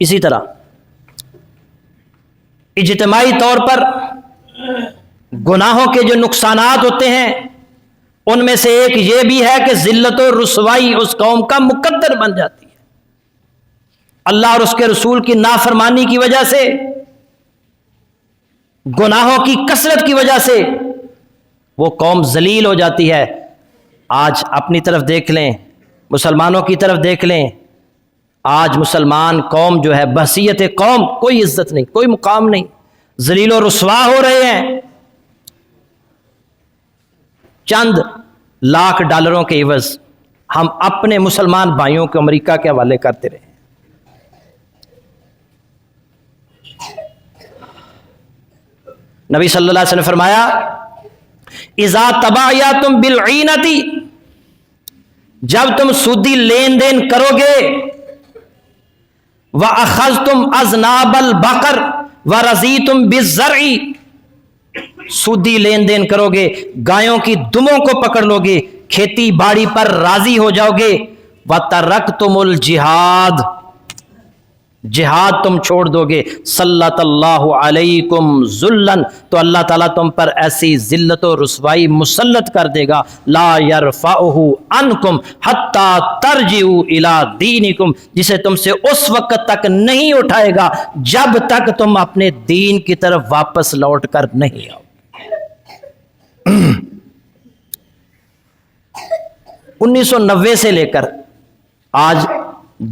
اسی طرح اجتماعی طور پر گناہوں کے جو نقصانات ہوتے ہیں ان میں سے ایک یہ بھی ہے کہ ذلت و رسوائی اس قوم کا مقدر بن جاتی ہے۔ اللہ اور اس کے رسول کی نافرمانی کی وجہ سے، گناہوں کی کثرت کی وجہ سے وہ قوم ذلیل ہو جاتی ہے۔ آج اپنی طرف دیکھ لیں، مسلمانوں کی طرف دیکھ لیں، آج مسلمان قوم جو ہے بحثیت قوم کوئی عزت نہیں، کوئی مقام نہیں، ذلیل و رسوا ہو رہے ہیں۔ چند لاکھ ڈالروں کے عوض ہم اپنے مسلمان بھائیوں کو امریکہ کے حوالے کرتے رہے۔ نبی صلی اللہ علیہ وسلم نے فرمایا اذا تبایعتم بالعینۃ، جب تم سودی لین دین کرو گے، وَأَخَذْتُمْ أَذْنَابَ الْبَقَرِ وَرَضِيتُمْ بِالزَّرْعِ، سودی لین دین کرو گے، گایوں کی دموں کو پکڑ لو گے، کھیتی باڑی پر راضی ہو جاؤ گے، وَتَرَكْتُمُ الْجِهَادَ، جہاد تم چھوڑ دو گے، سلط اللہ علیکم ذلًا، تو اللہ تعالیٰ تم پر ایسی ذلت و رسوائی مسلط کر دے گا، لا یرفعہ عنکم حتی ترجعوا الی دینکم، جسے تم سے اس وقت تک نہیں اٹھائے گا جب تک تم اپنے دین کی طرف واپس لوٹ کر نہیں آؤ۔ 1990 سے لے کر آج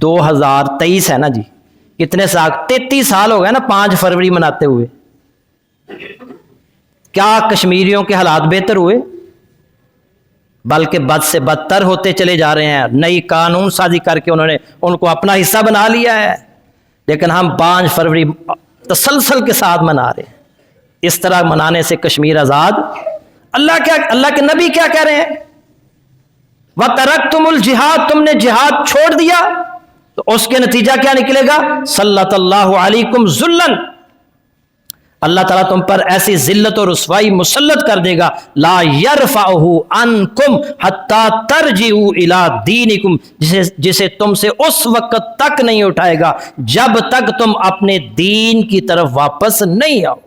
2023 ہے نا جی، کتنے سال، 33 سال ہو گئے نا 5 فروری مناتے ہوئے۔ کیا کشمیریوں کے حالات بہتر ہوئے؟ بلکہ بد سے بدتر ہوتے چلے جا رہے ہیں۔ نئی قانون سازی کر کے انہوں نے ان کو اپنا حصہ بنا لیا ہے، لیکن ہم 5 فروری تسلسل کے ساتھ منا رہے ہیں۔ اس طرح منانے سے کشمیر آزاد؟ اللہ کے نبی کیا کہہ رہے ہیں؟ وَتَرَكْتُمُ الْجِهَادَ، تم نے جہاد چھوڑ دیا تو اس کے نتیجہ کیا نکلے گا؟ سلط اللہ علیکم ذلًا، اللہ تعالیٰ تم پر ایسی ذلت و رسوائی مسلط کر دے گا، لا یرفعہ عنکم حتی ترجعوا الی دینکم، جسے تم سے اس وقت تک نہیں اٹھائے گا جب تک تم اپنے دین کی طرف واپس نہیں آؤ۔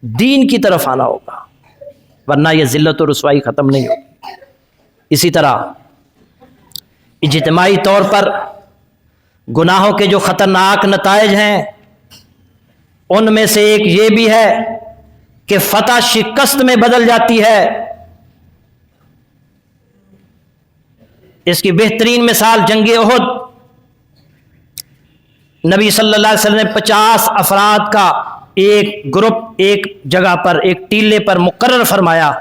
دین کی طرف آنا ہوگا، ورنہ یہ ذلت و رسوائی ختم نہیں ہوگی۔ اسی طرح اجتماعی طور پر گناہوں کے جو خطرناک نتائج ہیں ان میں سے ایک یہ بھی ہے کہ فتح شکست میں بدل جاتی ہے۔ اس کی بہترین مثال جنگ احد، نبی صلی اللہ علیہ وسلم نے 50 افراد کا ایک گروپ ایک جگہ پر، ایک ٹیلے پر مقرر فرمایا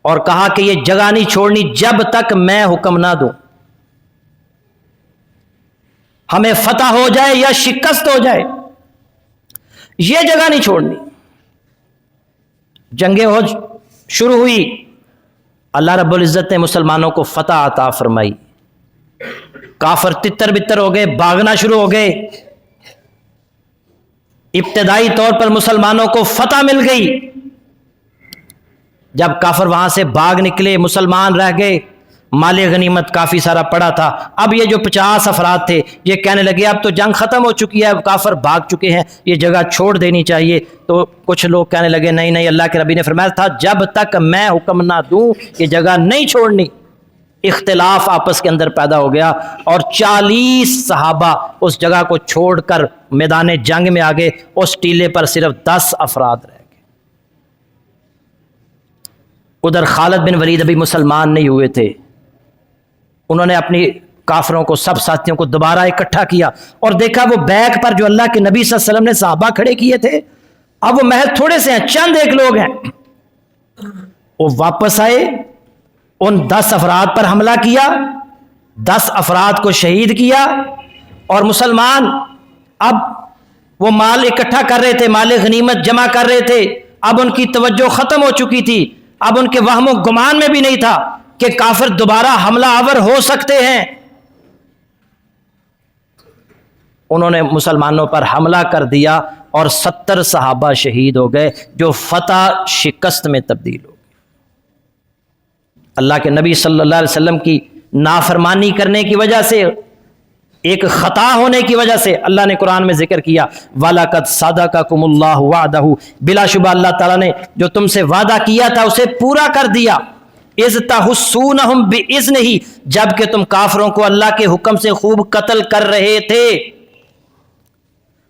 اور کہا کہ یہ جگہ نہیں چھوڑنی جب تک میں حکم نہ دوں، ہمیں فتح ہو جائے یا شکست ہو جائے، یہ جگہ نہیں چھوڑنی۔ جنگ احد شروع ہوئی، اللہ رب العزت نے مسلمانوں کو فتح عطا فرمائی، کافر تتر بتر ہو گئے، بھاگنا شروع ہو گئے۔ ابتدائی طور پر مسلمانوں کو فتح مل گئی، جب کافر وہاں سے بھاگ نکلے مسلمان رہ گئے، مال غنیمت کافی سارا پڑا تھا۔ اب یہ جو 50 افراد تھے یہ کہنے لگے اب تو جنگ ختم ہو چکی ہے، اب کافر بھاگ چکے ہیں، یہ جگہ چھوڑ دینی چاہیے۔ تو کچھ لوگ کہنے لگے نہیں نہیں، اللہ کے نبی نے فرمایا تھا جب تک میں حکم نہ دوں یہ جگہ نہیں چھوڑنی۔ اختلاف آپس کے اندر پیدا ہو گیا اور 40 صحابہ اس جگہ کو چھوڑ کر میدان جنگ میں آگے، اس ٹیلے پر صرف 10 افراد رہ گئے۔ ادھر خالد بن ولید ابھی مسلمان نہیں ہوئے تھے، انہوں نے اپنی کافروں کو، سب ساتھیوں کو دوبارہ اکٹھا کیا اور دیکھا وہ بیک پر جو اللہ کے نبی صلی اللہ علیہ وسلم نے صحابہ کھڑے کیے تھے، اب وہ محض تھوڑے سے ہیں، چند ایک لوگ ہیں۔ وہ واپس آئے، ان 10 افراد پر حملہ کیا، 10 افراد کو شہید کیا، اور مسلمان اب وہ مال اکٹھا کر رہے تھے، مال غنیمت جمع کر رہے تھے، اب ان کی توجہ ختم ہو چکی تھی، اب ان کے وہم و گمان میں بھی نہیں تھا کہ کافر دوبارہ حملہ آور ہو سکتے ہیں۔ انہوں نے مسلمانوں پر حملہ کر دیا اور 70 صحابہ شہید ہو گئے، جو فتح شکست میں تبدیل ہو گئی۔ اللہ کے نبی صلی اللہ علیہ وسلم کی نافرمانی کرنے کی وجہ سے ایک خطا ہونے کی وجہ سے اللہ نے قرآن میں ذکر کیا وَلَقَدْ صَدَقَكُمُ اللَّهُ وَعْدَهُ، بلا شبہ اللہ تعالیٰ نے جو تم سے وعدہ کیا تھا اسے پورا کر دیا. اِذْ تَحُسُّونَهُمْ بِإِذْنِهِ، جب کہ تم کافروں کو اللہ کے حکم سے خوب قتل کر رہے تھے.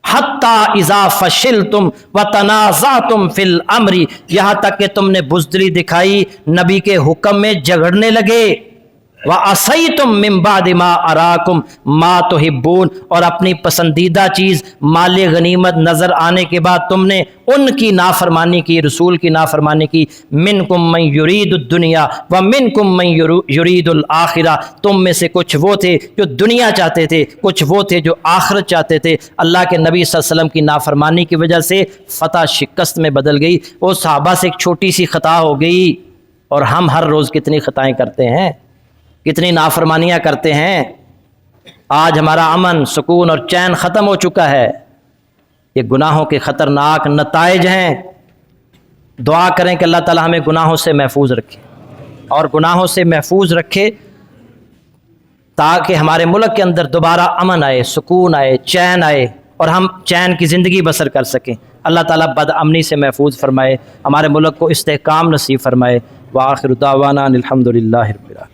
حَتَّى إِذَا فَشِلْتُمْ وَتَنَازَعْتُمْ فِي الْأَمْرِ، یہاں تک کہ تم نے بزدلی دکھائی، نبی کے حکم میں جھگڑنے لگے. وَعَصَيْتُمْ مِنْ بَعْدِ مَا أَرَاكُمْ مَا تُحِبُّونَ، اور اپنی پسندیدہ چیز مال غنیمت نظر آنے کے بعد تم نے ان کی نافرمانی کی، رسول کی نافرمانی کی. مِنْكُمْ مَنْ يُرِيدُ الدُّنْيَا وَمِنْكُمْ مَنْ يُرِيدُ الْآخِرَةَ، تم میں سے کچھ وہ تھے جو دنیا چاہتے تھے، کچھ وہ تھے جو آخرت چاہتے تھے. اللہ کے نبی صلی اللہ علیہ وسلم کی نافرمانی کی وجہ سے فتح شکست میں بدل گئی. وہ صحابہ سے ایک چھوٹی سی خطا ہو گئی، اور ہم ہر روز کتنی خطائیں کرتے ہیں، کتنی نافرمانیاں کرتے ہیں. آج ہمارا امن، سکون اور چین ختم ہو چکا ہے. یہ گناہوں کے خطرناک نتائج ہیں. دعا کریں کہ اللہ تعالی ہمیں گناہوں سے محفوظ رکھے، اور گناہوں سے محفوظ رکھے تاکہ ہمارے ملک کے اندر دوبارہ امن آئے، سکون آئے، چین آئے، اور ہم چین کی زندگی بسر کر سکیں. اللہ تعالیٰ بد امنی سے محفوظ فرمائے، ہمارے ملک کو استحکام نصیب فرمائے. وآخر دعوانا الحمد للہ رب العالمین.